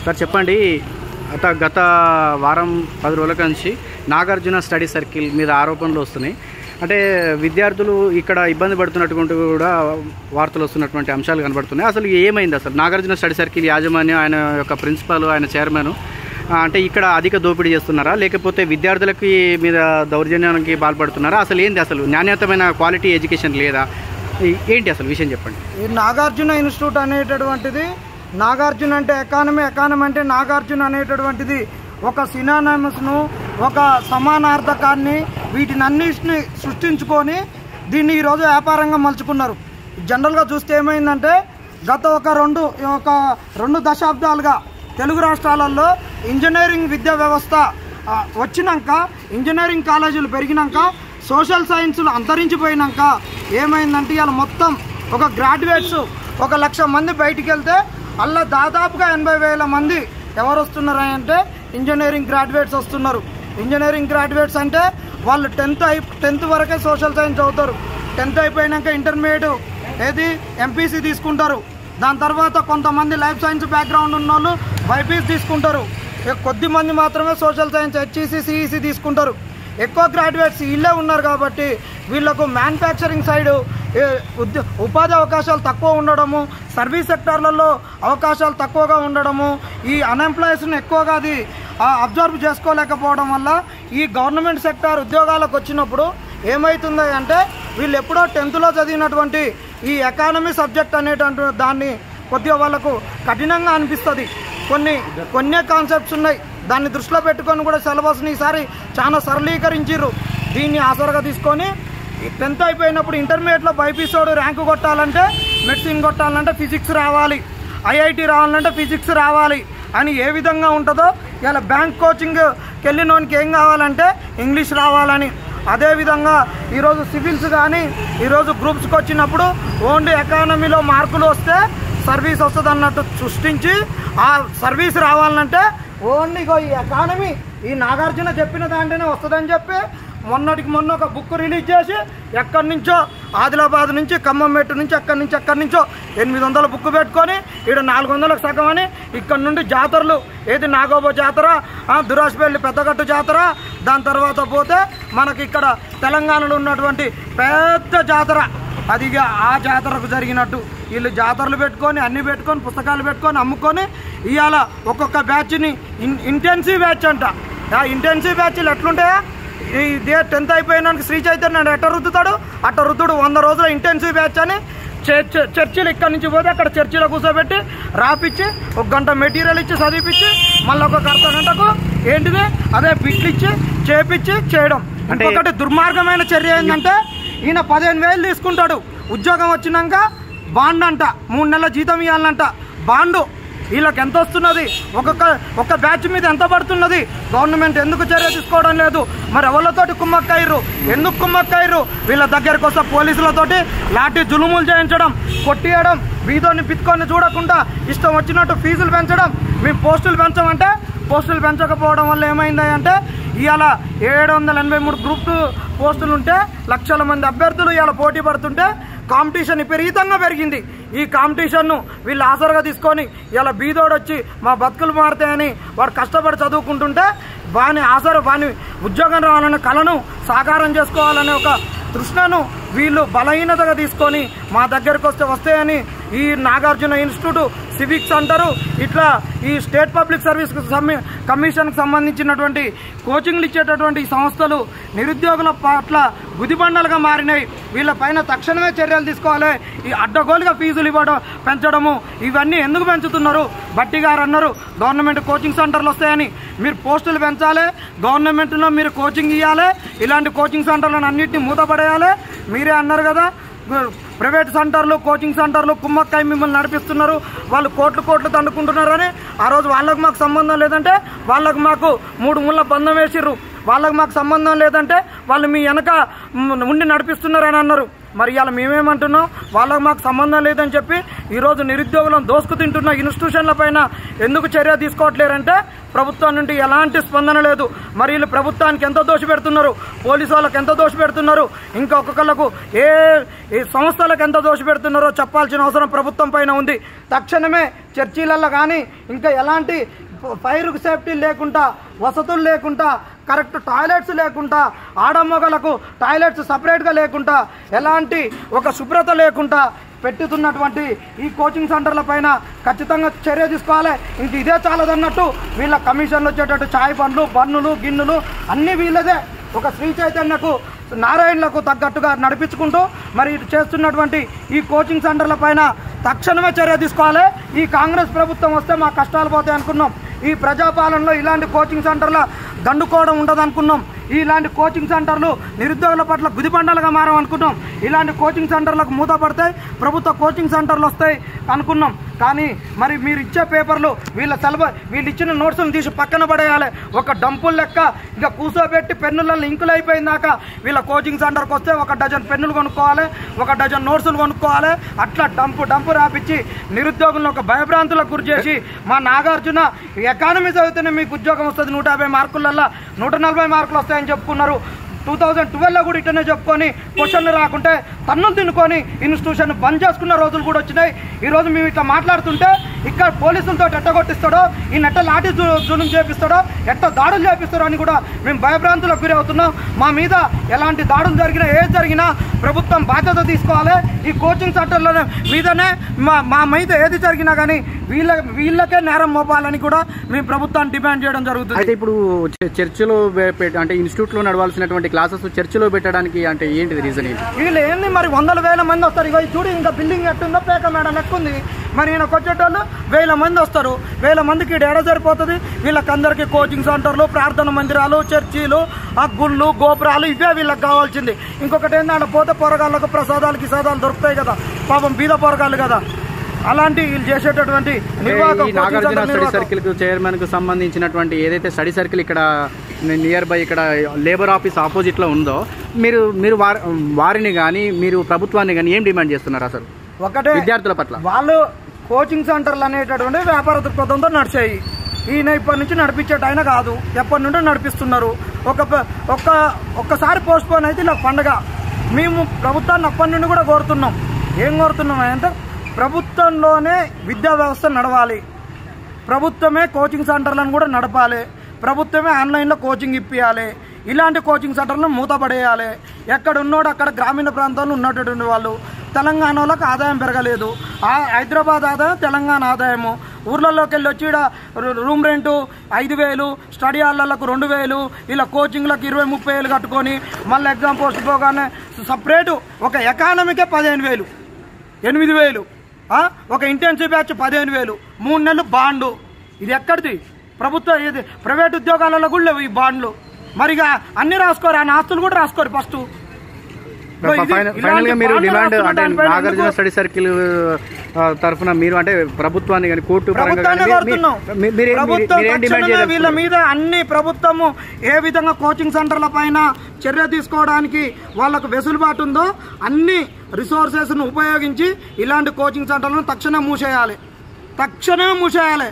Sir చెప్పండి, గత వారం 10 రోజుల నుంచి నాగార్జున స్టడీ సర్కిల్ మీద ఆరోపణలు వస్తున్నాయి. అంటే విద్యార్థులు ఇక్కడ ఇబ్బంది పడుతున్నటువంటి కూడా వార్తలు వస్తున్నటువంటి అంశాలు కనబడుతున్నాయి. అసలు ఏమైంది? అసలు నాగార్జున స్టడీ సర్కిల్ యాజమాన్యం, ఆయన యొక్క ప్రిన్సిపాల్, ఆయన చైర్మన్ అంటే ఇక్కడ అధిక దోపిడీ చేస్తున్నారా, లేకపోతే విద్యార్థులకి మీద దౌర్జన్యానికి పాల్పడుతున్నారా? అసలు ఏంది? అసలు నాణ్యతమైన క్వాలిటీ ఎడ్యుకేషన్ లేదా? ఏంటి అసలు విషయం చెప్పండి. ఈ నాగార్జున ఇన్స్టిట్యూట్ అనేటటువంటిది, నాగార్జున అంటే ఎకానమీ, ఎకానమీ అంటే నాగార్జున అనేటటువంటిది ఒక సినానిమస్ను, ఒక సమానార్థకాన్ని, వీటినన్నిటిని సృష్టించుకొని దీన్ని ఈరోజు వ్యాపారంగా మలుచుకున్నారు. జనరల్గా చూస్తే ఏమైందంటే గత ఒక రెండు దశాబ్దాలుగా తెలుగు రాష్ట్రాలలో ఇంజనీరింగ్ విద్యా వ్యవస్థ వచ్చినాక, ఇంజనీరింగ్ కాలేజీలు పెరిగినాక, సోషల్ సైన్సులు అంతరించిపోయినాక ఏమైందంటే ఇవాళ మొత్తం ఒక గ్రాడ్యుయేట్స్ 1,00,000 మంది బయటికి వెళ్తే అలా దాదాపుగా 80,000 మంది ఎవరు వస్తున్నారు అంటే ఇంజనీరింగ్ గ్రాడ్యుయేట్స్ వస్తున్నారు. ఇంజనీరింగ్ గ్రాడ్యుయేట్స్ అంటే వాళ్ళు 10th వరకే సోషల్ సైన్స్ చదువుతారు. 10th అయిపోయినాక ఇంటర్మీడియట్ ఎంపీసీ తీసుకుంటారు. దాని తర్వాత కొంతమంది లైఫ్ సైన్స్ బ్యాక్గ్రౌండ్ ఉన్న వాళ్ళు బైపీసీ తీసుకుంటారు. కొద్ది మంది మాత్రమే సోషల్ సైన్స్ హెచ్ఈసీ, సిఈసీ తీసుకుంటారు. ఎక్కువ గ్రాడ్యుయేట్స్ వీళ్ళే ఉన్నారు కాబట్టి వీళ్ళకు మ్యానుఫ్యాక్చరింగ్ సైడు ఉపాధి అవకాశాలు తక్కువ ఉండడము, సర్వీస్ సెక్టార్లలో అవకాశాలు తక్కువగా ఉండడము, ఈ అన్ఎంప్లాయీస్ను ఎక్కువగా అది అబ్జర్వ్ చేసుకోలేకపోవడం వల్ల ఈ గవర్నమెంట్ సెక్టార్ ఉద్యోగాలకు వచ్చినప్పుడు ఏమవుతుంది అంటే వీళ్ళు ఎప్పుడో 10th చదివినటువంటి ఈ ఎకానమీ సబ్జెక్ట్ అనేటువంటి దాన్ని కొద్దిగా వాళ్ళకు కఠినంగా అనిపిస్తుంది. కొన్ని కాన్సెప్ట్స్ ఉన్నాయి, దాన్ని దృష్టిలో పెట్టుకొని కూడా సిలబస్ని ఈసారి చాలా సరళీకరించారు. దీన్ని ఆసరగా తీసుకొని 10th అయిపోయినప్పుడు ఇంటర్మీడియట్లో బైపీసోడు ర్యాంకు కొట్టాలంటే, మెడిసిన్ కొట్టాలంటే ఫిజిక్స్ రావాలి, ఐఐటి రావాలంటే ఫిజిక్స్ రావాలి అని ఏ విధంగా ఉంటుందో ఇలా బ్యాంక్ కోచింగ్కి వెళ్ళినోనికి ఏం కావాలంటే ఇంగ్లీష్ రావాలని, అదేవిధంగా ఈరోజు సివిల్స్ కానీ ఈరోజు గ్రూప్స్కి వచ్చినప్పుడు ఓన్లీ ఎకానమీలో మార్కులు వస్తే సర్వీస్ వస్తుంది అన్నట్టు సృష్టించి ఆ సర్వీస్ రావాలంటే ఓన్లీ ఈ ఎకానమీ ఈ నాగార్జున చెప్పిన దాంట్లోనే వస్తుందని చెప్పి మొన్న ఒక బుక్ రిలీజ్ చేసి ఎక్కడి నుంచో ఆదిలాబాద్ నుంచి ఖమ్మం మెట్టు నుంచి ఎక్కడి నుంచో 800 బుక్ పెట్టుకొని ఇక్కడ 400లకు సగం అని ఇక్కడ నుండి జాతరలు నాగోబో జాతర, దురాజ్పల్లి పెద్దగట్టు జాతర, దాని తర్వాత పోతే మనకి ఇక్కడ తెలంగాణలో ఉన్నటువంటి పెద్ద జాతర, అది ఆ జాతరకు జరిగినట్టు వీళ్ళు జాతరలు పెట్టుకొని అన్నీ పెట్టుకొని పుస్తకాలు పెట్టుకొని అమ్ముకొని ఇవాళ ఒక్కొక్క బ్యాచ్ని ఇంటెన్సివ్ బ్యాచ్ అంట. ఆ ఇంటెన్సివ్ బ్యాచ్లు ఎట్లుంటాయా? ఇదే 10th అయిపోయినానికి శ్రీ చైతన్య ఎట్ట రుద్దుతాడు అట్ట రుద్దుడు. 100 రోజుల ఇంటెన్సివ్ బ్యాచ్ అని చర్చిలు ఇక్కడి నుంచి పోతే అక్కడ చర్చిలో కూర్చోబెట్టి రాపిచ్చి 1 గంట మెటీరియల్ ఇచ్చి చదివిపించి మళ్ళీ ఒక గంటకు ఏంటిది అదే బిట్లు ఇచ్చి చేపించి చేయడం. ఇంకొకటి దుర్మార్గమైన చర్య ఏంటంటే ఈయన 15,000 తీసుకుంటాడు, ఉద్యోగం వచ్చినాక బాండ్ అంట, 3 నెలల జీతం ఇవ్వాలంట. బాండు వీళ్ళకి ఎంత వస్తున్నది? ఒక్క బ్యాచ్ మీద ఎంత పడుతున్నది? గవర్నమెంట్ ఎందుకు చర్య తీసుకోవడం లేదు? మరి ఎవరితోటి కుమ్మక్కయ్యారు? ఎందుకు కుమ్మక్కయ్యారు? వీళ్ళ దగ్గరకు వస్తే పోలీసులతోటి లాఠీ జులుములు చేయించడం, కొట్టియడం, వీధోని పిత్తుకొని చూడకుండా ఇష్టం వచ్చినట్టు ఫీజులు పెంచడం. మేము పోస్టులు పెంచమంటే పోస్టులు పెంచకపోవడం వల్ల ఏమైంది అంటే ఇవాళ 783 గ్రూప్ 2 పోస్టులు ఉంటే లక్షల మంది అభ్యర్థులు ఇవాళ పోటీ పడుతుంటే కాంపిటీషన్ విపరీతంగా పెరిగింది. ఈ కాంపిటీషన్ను వీళ్ళు ఆసరగా తీసుకొని ఇలా బీదోడు వచ్చి మా బతుకులు మారుతాయని వాడు కష్టపడి చదువుకుంటుంటే వాని ఉద్యోగం రావాలనే కళను సాకారం చేసుకోవాలనే ఒక తృష్ణను వీళ్ళు బలహీనతగా తీసుకొని మా దగ్గరకు వస్తాయని ఈ నాగార్జున ఇన్స్టిట్యూట్, సివిక్స్ అంటారు, ఇట్లా ఈ స్టేట్ పబ్లిక్ సర్వీస్ కమిషన్కి సంబంధించినటువంటి కోచింగ్లు ఇచ్చేటటువంటి ఈ సంస్థలు నిరుద్యోగుల పట్ల గుదిబండలుగా మారినాయి. వీళ్ళ పైన తక్షణమే చర్యలు తీసుకోవాలి. ఈ అడ్డగోలుగా ఫీజులు పెంచడము ఇవన్నీ ఎందుకు పెంచుతున్నారు? బట్టి గారు అన్నారు గవర్నమెంట్ కోచింగ్ సెంటర్లు వస్తాయని. మీరు పోస్టులు పెంచాలి, గవర్నమెంట్లో మీరు కోచింగ్ ఇవ్వాలి, ఇలాంటి కోచింగ్ సెంటర్లను అన్నింటినీ మూతపడేయాలి. మీరే అన్నారు కదా ప్రైవేట్ సెంటర్లు, కోచింగ్ సెంటర్లు కుమ్మక్కాయ మిమ్మల్ని నడిపిస్తున్నారు, వాళ్ళు కోట్లు దండుకుంటున్నారని. ఆ రోజు వాళ్ళకు మాకు సంబంధం లేదంటే వాళ్ళకు మాకు 3 ముళ్ళ బంధం వేసిర్రు. వాళ్ళకు మాకు సంబంధం లేదంటే వాళ్ళు మీ వెనక ఉండి నడిపిస్తున్నారని అన్నారు. మరి ఇలా మేమేమంటున్నాం, వాళ్ళకి మాకు సంబంధం లేదని చెప్పి ఈరోజు నిరుద్యోగులను దోసుకు తింటున్న ఇన్స్టిట్యూషన్ల పైన ఎందుకు చర్య తీసుకోవట్లేరంటే ప్రభుత్వం నుండి ఎలాంటి స్పందన లేదు. మరి వీళ్ళు ప్రభుత్వానికి ఎంత దోషి పెడుతున్నారు, పోలీసు వాళ్ళకి ఎంత దోషి పెడుతున్నారు, ఇంకా ఒక్కొక్కళ్ళకు ఏ సంస్థలకు ఎంత దోషి పెడుతున్నారో చెప్పాల్సిన అవసరం ప్రభుత్వం పైన ఉంది. తక్షణమే చర్చీలలో కానీ ఇంకా ఎలాంటి ఫైర్ సేఫ్టీ లేకుండా, వసతులు లేకుండా, కరెక్ట్ టాయిలెట్స్ లేకుండా, ఆడమొగలకు టాయిలెట్స్ సపరేట్గా లేకుండా, ఎలాంటి ఒక శుభ్రత లేకుండా పెట్టుతున్నటువంటి ఈ కోచింగ్ సెంటర్ల పైన ఖచ్చితంగా చర్య తీసుకోవాలి. ఇంక ఇదే చాలదన్నట్టు వీళ్ళ కమిషన్లు వచ్చేటట్టు చాయ్ బండ్లు, బన్నులు, గిన్నెలు అన్నీ వీళ్ళదే. ఒక శ్రీ చైతన్యకు, నారాయణలకు తగ్గట్టుగా నడిపించుకుంటూ మరి చేస్తున్నటువంటి ఈ కోచింగ్ సెంటర్ల పైన తక్షణమే చర్య తీసుకోవాలి. ఈ కాంగ్రెస్ ప్రభుత్వం వస్తే మా కష్టాలు పోతాయి అనుకున్నాం. ఈ ప్రజాపాలనలో ఇలాంటి కోచింగ్ సెంటర్ల దండుకోవడం ఉండదు అనుకున్నాం. ఇలాంటి కోచింగ్ సెంటర్లు నిరుద్యోగుల పట్ల గుదిబండలుగా మారమనుకున్నాం. ఇలాంటి కోచింగ్ సెంటర్లకు మూత పడతాయి, ప్రభుత్వ కోచింగ్ సెంటర్లు వస్తాయి అనుకున్నాం. కానీ మరి మీరు ఇచ్చే పేపర్లు వీళ్ళు ఇచ్చిన నోట్స్లను తీసి పక్కన పడేయాలి. ఒక డంపుల్ లెక్క ఇక కూర్చోబెట్టి పెన్నులలో ఇంకులు అయిపోయిందాక వీళ్ళ కోచింగ్ సెంటర్కి వస్తే 1 డజన్ పెన్నులు కొనుక్కోవాలి, 1 డజన్ నోట్సులు కొనుక్కోవాలి. అట్లా డంపు రాపిచ్చి నిరుద్యోగులను ఒక భయభ్రాంతులకు గురి చేసి మా నాగార్జున ఎకానమీ చదివితేనే మీకు ఉద్యోగం వస్తుంది, 150 మార్కులలో 140 మార్కులు వస్తాయని చెప్పుకున్నారు. 2012లో కూడా ఇట్టనే చెప్పుకొని క్వశ్చన్లు రాకుంటే తన్నులు తినుకొని ఇన్స్టిట్యూషన్ బంద్ చేసుకున్న రోజులు కూడా వచ్చినాయి. ఈరోజు మేము ఇట్లా మాట్లాడుతుంటే ఇక్కడ పోలీసులతో ఎట్ట కొట్టిస్తాడో, ఈ నెట్ట లాఠీ జులుం చేపిస్తాడో, ఎట్ట దాడులు చేపిస్తాడో అని కూడా మేము భయభ్రాంతులకు గురి అవుతున్నాం. మా మీద ఎలాంటి దాడులు జరిగినా, ఏది జరిగినా ప్రభుత్వం బాధ్యత తీసుకోవాలి. ఈ కోచింగ్ సెంటర్ల మీదనే మా మీద ఏది జరిగినా కానీ వీళ్ళకే నేరం మోపాలని కూడా మేము ప్రభుత్వాన్ని డిమాండ్ చేయడం జరుగుతుంది. అయితే ఇప్పుడు చర్చిలో అంటే ఇన్స్టిట్యూట్లో నడవాల్సినటువంటి క్లాసెస్ చర్చిలో పెట్టడానికి అంటే ఏంటిది రీజన్ ఏంటి? వీళ్ళు ఏంది మరి 100,000 మంది వస్తారు. ఇక చూడు ఇంకా బిల్డింగ్ ఎట్టుందో పేక మేడ లెక్కుంది. మరి ఈయనకు వచ్చేటోళ్ళు 1000 మంది వస్తారు. 1000 మందికి ఏడ సరిపోతుంది? వీళ్ళకందరికీ కోచింగ్ సెంటర్లు, ప్రార్థన మందిరాలు, చర్చీలు, ఆ గుళ్ళు, గోపురాలు ఇవే వీళ్ళకి కావాల్సింది. ఇంకొకటి ఏంటంటే పోతే పొరగాళ్ళకు ప్రసాదాలు గిసాదాలు దొరుకుతాయి కదా, పాపం బీద పొరగాళ్ళు కదా. అలాంటి వీళ్ళు చేసేటటువంటి నాగార్జున స్టడీ సర్కిల్ చైర్మన్ కు సంబంధించినటువంటి ఏదైతే స్టడీ సర్కిల్ ఇక్కడ నియర్ బై ఇక్కడ లేబర్ ఆఫీస్ ఆపోజిట్ లో ఉందో, మీరు వారిని కానీ మీరు ప్రభుత్వాన్ని కానీ ఏం డిమాండ్ చేస్తున్నారు అసలు? ఒకటే, విద్యార్థుల పట్ల వాళ్ళు కోచింగ్ సెంటర్లు అనేటటువంటి వ్యాపార దృక్పథంతో నడిచాయి. ఈయన ఇప్పటి నుంచి నడిపించేట ఆయన కాదు, ఎప్పటి నుండో నడిపిస్తున్నారు. ఒక్కసారి పోస్ట్ పోన్ అయితే ఇలా పండగ. మేము ప్రభుత్వాన్ని అప్పటి నుండి కూడా కోరుతున్నాం. ఏం కోరుతున్నాం అంటే ప్రభుత్వంలోనే విద్యా వ్యవస్థ నడవాలి, ప్రభుత్వమే కోచింగ్ సెంటర్లను కూడా నడపాలి, ప్రభుత్వమే ఆన్లైన్లో కోచింగ్ ఇప్పియాలి. ఇలాంటి కోచింగ్ సెంటర్లను మూతపడేయాలి. ఎక్కడ ఉన్నోడు అక్కడ గ్రామీణ ప్రాంతాల్లో ఉన్నటువంటి వాళ్ళు. తెలంగాణలోకి ఆదాయం పెరగలేదు, హైదరాబాద్ ఆదాయం తెలంగాణ ఆదాయము. ఊర్లలోకి వెళ్ళి వచ్చి రూమ్ రెంటు 5,000, స్టడీ హాల్లకు 2,000, ఇలా కోచింగ్లకు 20-30,000 కట్టుకొని మళ్ళీ ఎగ్జామ్ పోస్ట్ పోగానే సపరేటు ఒక ఎకానమీకే 15,000, 8,000, ఒక ఇంటెన్సివ్ బ్యాచ్ 15,000, 3 నెలలు బాండు. ఇది ఎక్కడిది? ప్రభుత్వ ఇది ప్రైవేట్ ఉద్యోగాలలో కూడా లేవు ఈ బాండ్లు. మరిగా అన్ని రాసుకోరు, ఆ ఆస్తులు కూడా రాసుకోరు. ఫస్ట్ ఫైనల్ గా మీరు డిమాండ్ అంటే నాగార్జున స్టడీ సర్కిల్ తరఫున మీరు అంటే ప్రభుత్వాన్ని కానీ కోర్టు వీళ్ళ మీద అన్ని ప్రభుత్వము ఏ విధంగా కోచింగ్ సెంటర్ల పైన చర్య తీసుకోవడానికి వాళ్ళకు వెసులుబాటు ఉందో అన్ని రిసోర్సెస్ ను ఉపయోగించి ఇలాంటి కోచింగ్ సెంటర్లను తక్షణమే మూసేయాలి.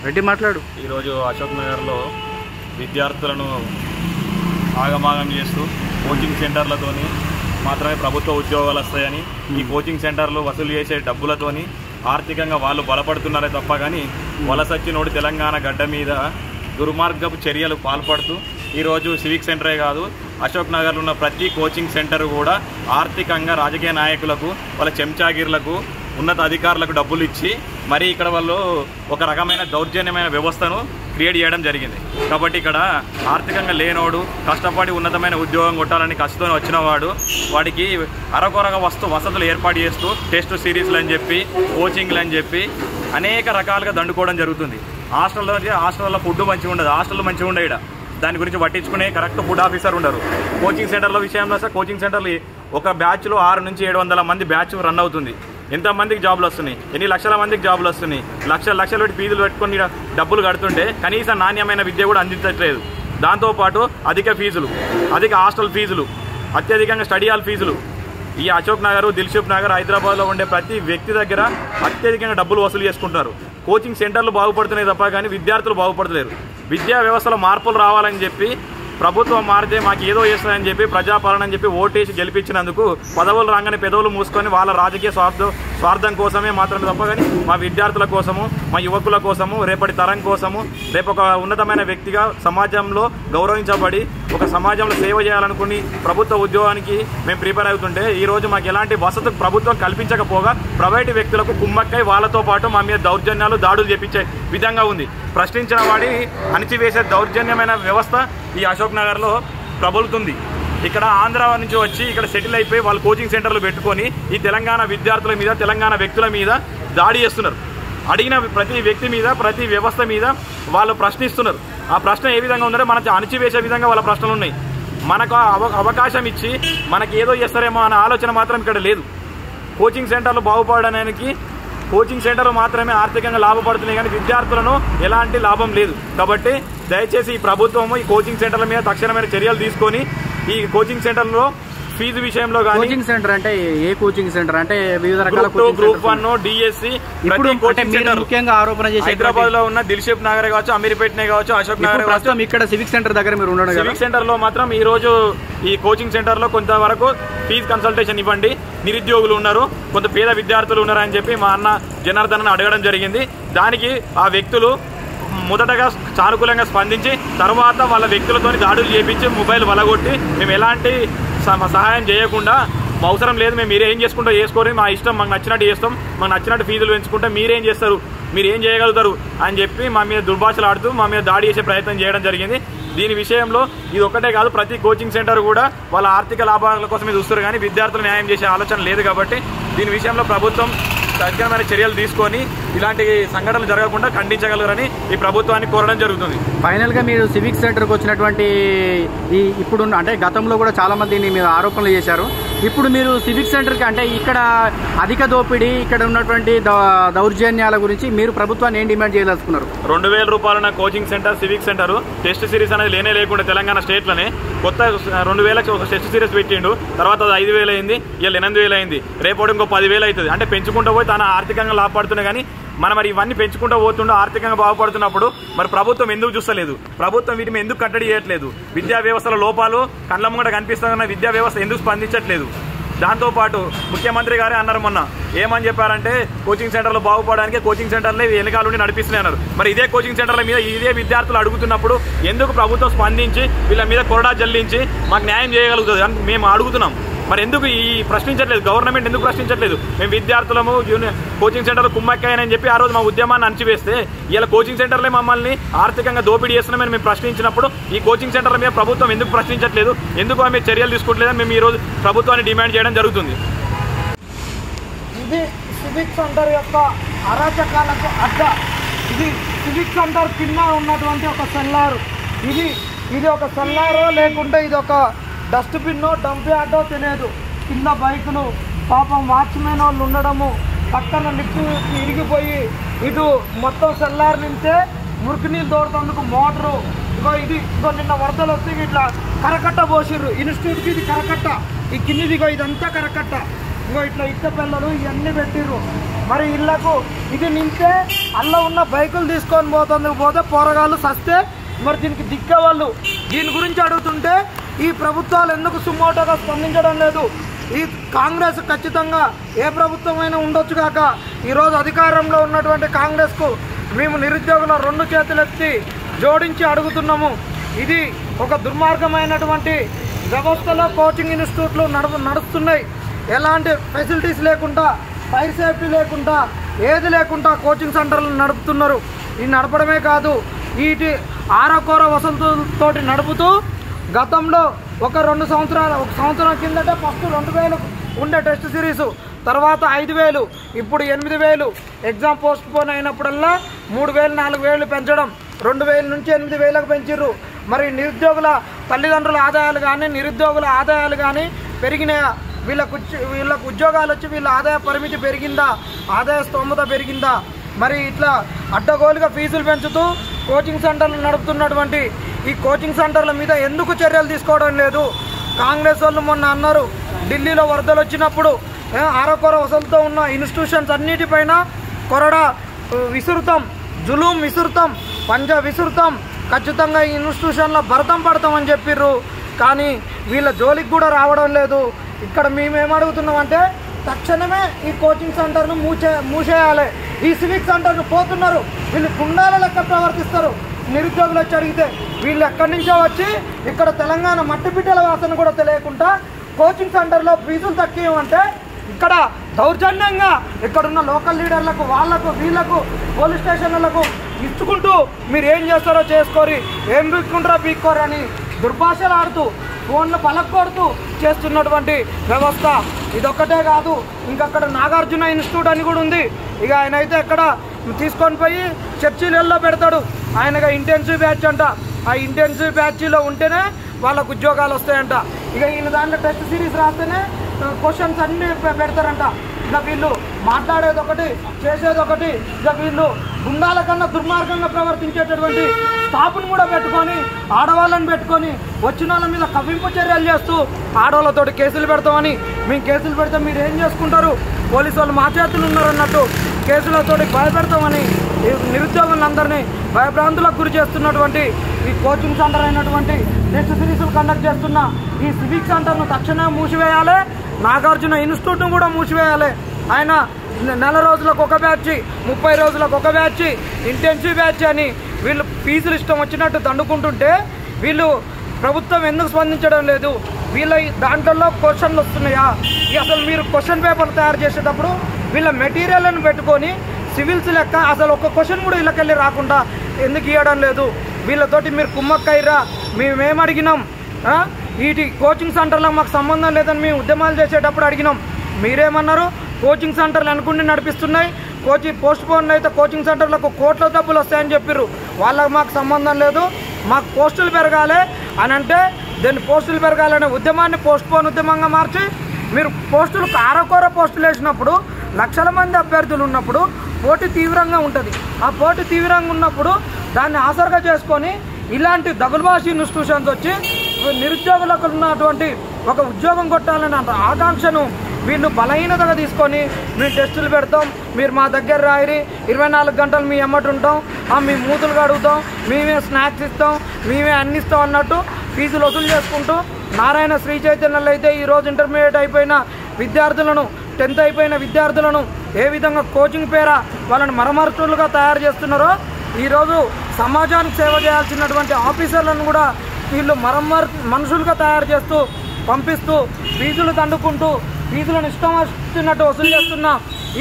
రెడ్డి మాట్లాడు. ఈరోజు అశోక్ నగర్లో విద్యార్థులను ఆగమాగం చేస్తూ కోచింగ్ సెంటర్లతోని మాత్రమే ప్రభుత్వ ఉద్యోగాలు వస్తాయని, ఈ కోచింగ్ సెంటర్లు వసూలు చేసే డబ్బులతోని ఆర్థికంగా వాళ్ళు బలపడుతున్నారే తప్ప కానీ వలసచ్చినోడు తెలంగాణ గడ్డ మీద దుర్మార్గపు చర్యలు పాల్పడుతూ ఈరోజు సివిక్ సెంటరే కాదు, అశోక్ నగర్లో ఉన్న ప్రతి కోచింగ్ సెంటర్ కూడా ఆర్థికంగా రాజకీయ నాయకులకు, వాళ్ళ చెంచాగిర్లకు, ఉన్నత అధికారులకు డబ్బులు ఇచ్చి మరి ఇక్కడ వాళ్ళు ఒక రకమైన దౌర్జన్యమైన వ్యవస్థను క్రియేట్ చేయడం జరిగింది. కాబట్టి ఇక్కడ ఆర్థికంగా లేనోడు కష్టపడి ఉన్నతమైన ఉద్యోగం కొట్టాలని కష్టంతో వచ్చిన వాడికి అరకొరగా వసతులు ఏర్పాటు చేస్తూ టెస్ట్ సిరీస్లు అని చెప్పి, కోచింగ్లు అని చెప్పి అనేక రకాలుగా దండుకోవడం జరుగుతుంది. హాస్టల్లో ఫుడ్ మంచిగా ఉండదు, హాస్టల్ మంచిగా ఉండే ఇక్కడ దాని గురించి పట్టించుకునే కరెక్ట్ ఫుడ్ ఆఫీసర్ ఉండరు. కోచింగ్ సెంటర్ల విషయంలో సార్ కోచింగ్ సెంటర్లు ఒక బ్యాచ్లో 600 నుంచి 700 మంది బ్యాచ్ రన్ అవుతుంది. ఎంతమందికి జాబులు వస్తున్నాయి, ఎన్ని లక్షల మందికి జాబులు వస్తున్నాయి, లక్షలు పెట్టి ఫీజులు పెట్టుకొని డబ్బులు కడుతుంటే కనీసం నాణ్యమైన విద్య కూడా అందించట్లేదు. దాంతోపాటు అధిక ఫీజులు, అధిక హాస్టల్ ఫీజులు, అత్యధికంగా స్టడీ హాల్ ఫీజులు, ఈ అశోక్ నగర్, దిల్సుఖ్ నగర్, హైదరాబాద్లో ఉండే ప్రతి వ్యక్తి దగ్గర అత్యధికంగా డబ్బులు వసూలు చేసుకుంటున్నారు. కోచింగ్ సెంటర్లు బాగుపడుతున్నాయి తప్ప కానీ విద్యార్థులు బాగుపడలేరు. విద్యా వ్యవస్థలో మార్పులు రావాలని చెప్పి ప్రభుత్వం మారితే మాకు ఏదో చేస్తుందని చెప్పి ప్రజాపాలన అని చెప్పి ఓటేసి గెలిపించినందుకు పదవులు రాగానే పెదవులు మూసుకొని వాళ్ళ రాజకీయ స్వార్థం కోసమే మాత్రమే తప్ప కానీ మా విద్యార్థుల కోసము, మా యువకుల కోసము, రేపటి తరం కోసము, రేపు ఒక ఉన్నతమైన వ్యక్తిగా సమాజంలో గౌరవించబడి ఒక సమాజంలో సేవ చేయాలనుకుని ప్రభుత్వ ఉద్యోగానికి మేము ప్రిపేర్ అవుతుంటే ఈరోజు మాకు ఎలాంటి వసతులు ప్రభుత్వం కల్పించకపోగా ప్రైవేటు వ్యక్తులకు కుమ్మక్కై వాళ్ళతో పాటు మా మీద దౌర్జన్యాలు, దాడులు చేపించే విధంగా ఉంది. ప్రశ్నించిన వాడి అణిచివేసే దౌర్జన్యమైన వ్యవస్థ ఈ అశోక్ నగర్లో ప్రబలుతుంది. ఇక్కడ ఆంధ్ర నుంచి వచ్చి ఇక్కడ సెటిల్ అయిపోయి వాళ్ళు కోచింగ్ సెంటర్లు పెట్టుకొని ఈ తెలంగాణ విద్యార్థుల మీద, తెలంగాణ వ్యక్తుల మీద దాడి చేస్తున్నారు. అడిగిన ప్రతి వ్యక్తి మీద, ప్రతి వ్యవస్థ మీద వాళ్ళు ప్రశ్నిస్తున్నారు. ఆ ప్రశ్న ఏ విధంగా ఉందంటే మనకి అణిచివేసే విధంగా వాళ్ళ ప్రశ్నలు ఉన్నాయి. మనకు అవకాశం ఇచ్చి మనకి ఏదో చేస్తారేమో అనే ఆలోచన మాత్రం ఇక్కడ లేదు. కోచింగ్ సెంటర్లు బాగుపడడానికి కోచింగ్ సెంటర్లు మాత్రమే ఆర్థికంగా లాభపడుతున్నాయి కానీ విద్యార్థులను ఎలాంటి లాభం లేదు. కాబట్టి దయచేసి ఈ ప్రభుత్వము ఈ కోచింగ్ సెంటర్ల మీద తక్షణమైన చర్యలు తీసుకొని ఈ కోచింగ్ సెంటర్లో ఫీజు విషయంలో కానీ కోచింగ్ సెంటర్ అంటే ఏ కోచింగ్ సెంటర్ అంటే వివిధ రకాల గ్రూప్ 1, డిఎస్సి ముఖ్యంగా ఆరోపణ చేసి హైదరాబాద్ లో ఉన్న దిల్సుఖ్ నగర్ కావచ్చు, అమీర్పేటనే కావచ్చు, అశోక్ నగర్ కావచ్చు, ఇక్కడ సివిక్ సెంటర్ దగ్గర మీరు ఉండడం సివిక్ సెంటర్ లో మాత్రం ఈ రోజు ఈ కోచింగ్ సెంటర్ లో కొంతవరకు ఫీజు కన్సల్టేషన్ ఇవ్వండి, నిరుద్యోగులు ఉన్నారు, కొంత పేద విద్యార్థులు ఉన్నారు అని చెప్పి మా అన్న జనార్దన్ అడగడం జరిగింది. దానికి ఆ వ్యక్తులు మొదటగా సానుకూలంగా స్పందించి తర్వాత వాళ్ళ వ్యక్తులతో దాడులు చేపించి మొబైల్ వలగొట్టి మేము ఎలాంటి సహాయం చేయకుండా అవసరం లేదు, మేము మీరేం చేసుకుంటూ చేసుకోరు, మా ఇష్టం, మాకు నచ్చినట్టు చేస్తాం, మాకు నచ్చినట్టు ఫీజులు పెంచుకుంటే మీరేం చేస్తారు, మీరు ఏం చేయగలుగుతారు అని చెప్పి మా మీద దుర్భాషలు ఆడుతూ మా మీద దాడి చేసే ప్రయత్నం చేయడం జరిగింది. దీని విషయంలో ఇది ఒక్కటే కాదు, ప్రతి కోచింగ్ సెంటర్ కూడా వాళ్ళ ఆర్థిక లాభాల కోసమే చూస్తారు కానీ విద్యార్థులు న్యాయం చేసే ఆలోచన లేదు. కాబట్టి దీని విషయంలో ప్రభుత్వం తగిన చర్యలు తీసుకొని ఇలాంటి సంఘటనలు జరగకుండా ఖండించగలరని ఈ ప్రభుత్వాన్ని కోరడం జరుగుతుంది. ఫైనల్ గా మీరు సివిక్ సెంటర్కి వచ్చినటువంటి ఇప్పుడు అంటే గతంలో కూడా చాలా మంది మీద ఆరోపణలు చేశారు. ఇప్పుడు మీరు సివిక్ సెంటర్కి అంటే ఇక్కడ అధిక దోపిడీ, ఇక్కడ ఉన్నటువంటి దౌర్జన్యాల గురించి మీరు ప్రభుత్వాన్ని ఏం డిమాండ్ చేయదలుచుకున్నారు? 2000 రూపాయల coaching centre, civic centre test series అనేది లేనే లేకుండా తెలంగాణ స్టేట్లోనే కొత్త 2000 ఒక టెస్ట్ సిరీస్ పెట్టిండు. తర్వాత అది 5000 అయింది, ఇలా 8000 అయింది, రేపు ఇంకో 10,000 అవుతుంది. అంటే పెంచుకుంటూ పోయి తన ఆర్థికంగా లాభపడుతున్నాయి కానీ మరి ఇవన్నీ పెంచుకుంటూ పోతుండో ఆర్థికంగా బాగుపడుతున్నప్పుడు మరి ప్రభుత్వం ఎందుకు చూస్తలేదు? ప్రభుత్వం వీటి మీద ఎందుకు కట్టడి చేయట్లేదు? విద్యా వ్యవస్థల లోపాలు కళ్ళ ముంగట కనిపిస్తున్న విద్యా వ్యవస్థ ఎందుకు స్పందించట్లేదు? దాంతోపాటు ముఖ్యమంత్రి గారే అన్నారు మొన్న, ఏమని చెప్పారంటే కోచింగ్ సెంటర్లు బాగుపడడానికి కోచింగ్ సెంటర్లే వెనకాల నుండి నడిపిస్తున్నాయి అన్నారు. మరి ఇదే కోచింగ్ సెంటర్ల మీద ఇదే విద్యార్థులు అడుగుతున్నప్పుడు ఎందుకు ప్రభుత్వం స్పందించి వీళ్ళ మీద కొరడా జల్లించి మాకు న్యాయం చేయగలుగుతుంది అని మేము అడుగుతున్నాం. మరి ఎందుకు ఈ ప్రశ్నించట్లేదు? గవర్నమెంట్ ఎందుకు ప్రశ్నించట్లేదు? మేము విద్యార్థులము కోచింగ్ సెంటర్లు కుమ్మక్కాయని చెప్పి ఆ రోజు మా ఉద్యమాన్ని అణచివేస్తే ఇలా కోచింగ్ సెంటర్లే మమ్మల్ని ఆర్థికంగా దోపిడీ చేస్తున్నామని మేము ప్రశ్నించినప్పుడు ఈ కోచింగ్ సెంటర్ల మీద ప్రభుత్వం ఎందుకు ప్రశ్నించట్లేదు? ఎందుకు ఆమె చర్యలు తీసుకోవట్లేదని మేము ఈరోజు ప్రభుత్వాన్ని డిమాండ్ చేయడం జరుగుతుంది. ఇది సివిక్ సెంటర్ యొక్క అరాచకాలకు అడ్డ. ఇది సివిక్ సెంటర్ కింద ఉన్నటువంటి ఒక సెల్లారు. ఇది ఒక సెల్లారో లేకుంటే ఇది ఒక డస్ట్బిన్నో డంప్ యార్డో తెలియదు. కింద బైకులు, పాపం వాచ్మెన్ వాళ్ళు ఉండడము, పక్కన లిఫ్ట్ ఇరిగిపోయి ఇటు మొత్తం సెల్లార్ నింటే మురికి నీళ్ళు తోడుతందుకు మోటరు. ఇగో నిన్న వరదలు వస్తే ఇట్లా కరకట్ట పోసిర్రు. ఇన్స్టిట్యూట్కి ఇది కరకట్ట, ఈ కిందిదిగో ఇదంతా కరకట్ట. ఇట్లా ఇట్ట పిల్లలు ఇవన్నీ పెట్టిర్రు. మరి ఇళ్లకు ఇది నింటే అల్ల ఉన్న బైకులు తీసుకొని పోతే పోరగాళ్ళు సస్తే మరి దీనికి దిక్కేవాళ్ళు. దీని గురించి అడుగుతుంటే ఈ ప్రభుత్వాలు ఎందుకు సుమోటోగా స్పందించడం లేదు? ఈ కాంగ్రెస్ ఖచ్చితంగా ఏ ప్రభుత్వమైనా ఉండొచ్చు కాక ఈరోజు అధికారంలో ఉన్నటువంటి కాంగ్రెస్కు మేము నిరుద్యోగుల 2 చేతులెత్తి జోడించి అడుగుతున్నాము. ఇది ఒక దుర్మార్గమైనటువంటి వ్యవస్థలో కోచింగ్ ఇన్స్టిట్యూట్లు నడుస్తున్నాయి. ఎలాంటి ఫెసిలిటీస్ లేకుండా, ఫైర్ సేఫ్టీ లేకుండా, ఏది లేకుండా కోచింగ్ సెంటర్లు నడుపుతున్నారు. ఇది నడపడమే కాదు, వీటి ఆరకోర వసతులతోటి నడుపుతూ గతంలో ఒక 2 సంవత్సరాలు, ఒక సంవత్సరం కిందట ఫస్ట్ 2000 ఉండే టెస్ట్ సిరీసు, తర్వాత 5000, ఇప్పుడు 8000. ఎగ్జామ్ పోస్ట్ పోన్ అయినప్పుడల్లా 3000, 4000 పెంచడం, 2000 నుంచి 8000కు పెంచిర్రు. మరి నిరుద్యోగుల తల్లిదండ్రుల ఆదాయాలు కానీ, నిరుద్యోగుల ఆదాయాలు కానీ పెరిగినాయా? వీళ్ళకు ఉద్యోగాలు వచ్చి వీళ్ళ ఆదాయ పరిమితి పెరిగిందా? ఆదాయ స్తోమత పెరిగిందా? మరి ఇట్లా అడ్డగోలుగా ఫీజులు పెంచుతూ కోచింగ్ సెంటర్లు నడుపుతున్నటువంటి ఈ కోచింగ్ సెంటర్ల మీద ఎందుకు చర్యలు తీసుకోవడం లేదు? కాంగ్రెస్ వాళ్ళు మొన్న అన్నారు ఢిల్లీలో వరదలు వచ్చినప్పుడు అరకొర వసతులతో ఉన్న ఇన్స్టిట్యూషన్స్ అన్నిటిపైన కొరడా విసురుతాం, జులూం విసురుతాం, పంజా విసురుతాం, ఖచ్చితంగా ఈ ఇన్స్టిట్యూషన్లో భరతం పడతామని చెప్పిర్రు. కానీ వీళ్ళ జోలికి కూడా రావడం లేదు. ఇక్కడ మేమేమడుగుతున్నామంటే తక్షణమే ఈ కోచింగ్ సెంటర్ను మూసేయాలి. ఈ సివిక్ సెంటర్ను పోతున్నారు, వీళ్ళు గుండాల లెక్క ప్రవర్తిస్తారు. నిరుద్యోగులు వచ్చి అడిగితే వీళ్ళు ఎక్కడి నుంచో వచ్చి ఇక్కడ తెలంగాణ మట్టి బిడ్డల వాసన కూడా తెలియకుండా కోచింగ్ సెంటర్లో ఫీజులు తక్కువంటే ఇక్కడ దౌర్జన్యంగా ఇక్కడున్న లోకల్ లీడర్లకు వాళ్ళకు వీళ్ళకు పోలీస్ స్టేషన్లకు ఇచ్చుకుంటూ మీరు ఏం చేస్తారో చేసుకోరి, ఏం పీక్కుంటారో పీక్కోరని దుర్భాషలు ఆడుతూ ఫోన్లు పలకొడుతూ చేస్తున్నటువంటి వ్యవస్థ ఇదొక్కటే కాదు. ఇంకక్కడ నాగార్జున ఇన్స్టిట్యూట్ అని కూడా ఉంది. ఇక ఆయన అయితే ఎక్కడ తీసుకొని పోయి చర్చిలలో పెడతాడు. ఆయనగా ఇంటెన్సివ్ బ్యాచ్ అంట. ఆ ఇంటెన్సివ్ బ్యాచ్లో ఉంటేనే వాళ్ళకు ఉద్యోగాలు వస్తాయంట. ఇక ఈయన దాంట్లో టెస్ట్ సిరీస్ రాస్తేనే క్వశ్చన్స్ అన్నీ పెడతారంట. ఇక వీళ్ళు మాట్లాడేది ఒకటి, చేసేది ఒకటి. ఇక వీళ్ళు గుండాల కన్నా దుర్మార్గంగా ప్రవర్తించేటటువంటి స్టాఫ్ను కూడా పెట్టుకొని ఆడవాళ్ళని పెట్టుకొని వచ్చిన వాళ్ళ మీద కవ్వింపు చర్యలు చేస్తూ ఆడవాళ్ళతో కేసులు పెడతామని, మేము కేసులు పెడితే మీరు ఏం చేసుకుంటారు, పోలీసు వాళ్ళు మా చేతులు ఉన్నారన్నట్టు కేసులతో భయపెడతామని నిరుద్యోగులందరినీ భయభ్రాంతులకు గురి చేస్తున్నటువంటి ఈ కోచింగ్ సెంటర్ అయినటువంటి టెస్ట్ సిరీస్లు కండక్ట్ చేస్తున్న ఈ సివిక్ సెంటర్ను తక్షణమే మూసివేయాలి. నాగార్జున ఇన్స్టిట్యూట్ను కూడా మూసివేయాలి. ఆయన నెల రోజులకు ఒక బ్యాచ్, 30 రోజులకు ఒక బ్యాచ్, ఇంటెన్సివ్ బ్యాచ్ అని వీళ్ళు ఫీజులు ఇష్టం వచ్చినట్టు దండుకుంటుంటే వీళ్ళు ప్రభుత్వం ఎందుకు స్పందించడం లేదు? వీళ్ళ దాంట్లో క్వశ్చన్లు వస్తున్నాయా? అసలు మీరు క్వశ్చన్ పేపర్ తయారు చేసేటప్పుడు వీళ్ళ మెటీరియల్ని పెట్టుకొని సివిల్స్ లెక్క అసలు ఒక క్వశ్చన్ కూడా వీళ్ళకెళ్ళి రాకుండా ఎందుకు ఇవ్వడం లేదు? వీళ్ళతోటి మీరు కుమ్మక్కయ్యరా, మేమేమడిగినాం, వీటి కోచింగ్ సెంటర్లో మాకు సంబంధం లేదని మేము ఉద్యమాలు చేసేటప్పుడు అడిగినాం. మీరేమన్నారు? కోచింగ్ సెంటర్లు అనుకుంటే నడిపిస్తున్నాయి, పోస్ట్ పోన్లు అయితే కోచింగ్ సెంటర్లకు కోట్ల డబ్బులు వస్తాయని చెప్పారు. వాళ్ళకి మాకు సంబంధం లేదు, మాకు పోస్టులు పెరగాలి అని అంటే దాన్ని పోస్టులు పెరగాలనే ఉద్యమాన్ని పోస్ట్ పోన్ ఉద్యమంగా మార్చి మీరు పోస్టులు కారకోర పోస్టులు వేసినప్పుడు లక్షల మంది అభ్యర్థులు ఉన్నప్పుడు పోటీ తీవ్రంగా ఉంటుంది. ఆ పోటీ తీవ్రంగా ఉన్నప్పుడు దాన్ని ఆసరగా చేసుకొని ఇలాంటి దగులుబాషి ఇన్స్టిట్యూషన్స్ వచ్చి నిరుద్యోగులకు ఉన్నటువంటి ఒక ఉద్యోగం కొట్టాలనే ఆకాంక్షను వీళ్ళు బలహీనతగా తీసుకొని మేము టెస్టులు పెడతాం, మీరు మా దగ్గర రాయిరి, 24 గంటలు మీ ఎమ్మటి ఉంటాం, మీ మూతులు కడుగుతాం, మేమే స్నాక్స్ ఇస్తాం, మేమే అన్ని ఇస్తాం అన్నట్టు ఫీజులు వసూలు చేసుకుంటూ నారాయణ శ్రీ చైతన్యలో అయితే ఈరోజు ఇంటర్మీడియట్ అయిపోయిన విద్యార్థులను, 10th అయిపోయిన విద్యార్థులను ఏ విధంగా కోచింగ్ పేర వాళ్ళని మరమరుతులుగా తయారు చేస్తున్నారో ఈరోజు సమాజానికి సేవ చేయాల్సినటువంటి ఆఫీసర్లను కూడా వీళ్ళు మనుషులుగా తయారు చేస్తూ పంపిస్తూ ఫీజులు దండుకుంటూ ఫీజులను ఇష్టం వచ్చినట్టు వసూలు చేస్తున్న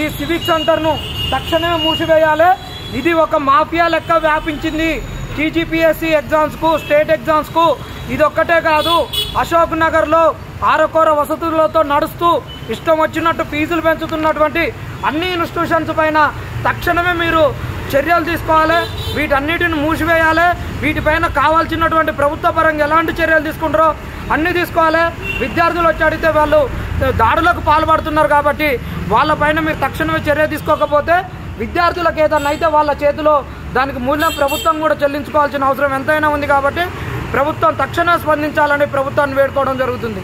ఈ సివిక్ సెంటర్ను తక్షణమే మూసివేయాలి. ఇది ఒక మాఫియా లెక్క వ్యాపించింది. టీజీపీఎస్సీ ఎగ్జామ్స్కు, స్టేట్ ఎగ్జామ్స్కు ఇది ఒక్కటే కాదు, అశోక్ నగర్లో ఆరకోర వసతులతో నడుస్తూ ఇష్టం వచ్చినట్టు ఫీజులు పెంచుతున్నటువంటి అన్ని ఇన్స్టిట్యూషన్స్ పైన తక్షణమే మీరు చర్యలు తీసుకోవాలి. వీటన్నిటిని మూసివేయాలి. వీటిపైన కావాల్సినటువంటి ప్రభుత్వ పరంగా ఎలాంటి చర్యలు తీసుకుంటారో అన్నీ తీసుకోవాలి. విద్యార్థులు వచ్చి అడిగితే వాళ్ళు దాడులకు పాల్పడుతున్నారు కాబట్టి వాళ్ళపైన మీరు తక్షణమే చర్య తీసుకోకపోతే విద్యార్థులకు ఏదన్నా అయితే వాళ్ళ చేతిలో దానికి మూల్యం ప్రభుత్వం కూడా చెల్లించుకోవాల్సిన అవసరం ఎంతైనా ఉంది. కాబట్టి ప్రభుత్వం తక్షణమే స్పందించాలని ప్రభుత్వాన్ని వేడుకోవడం జరుగుతుంది.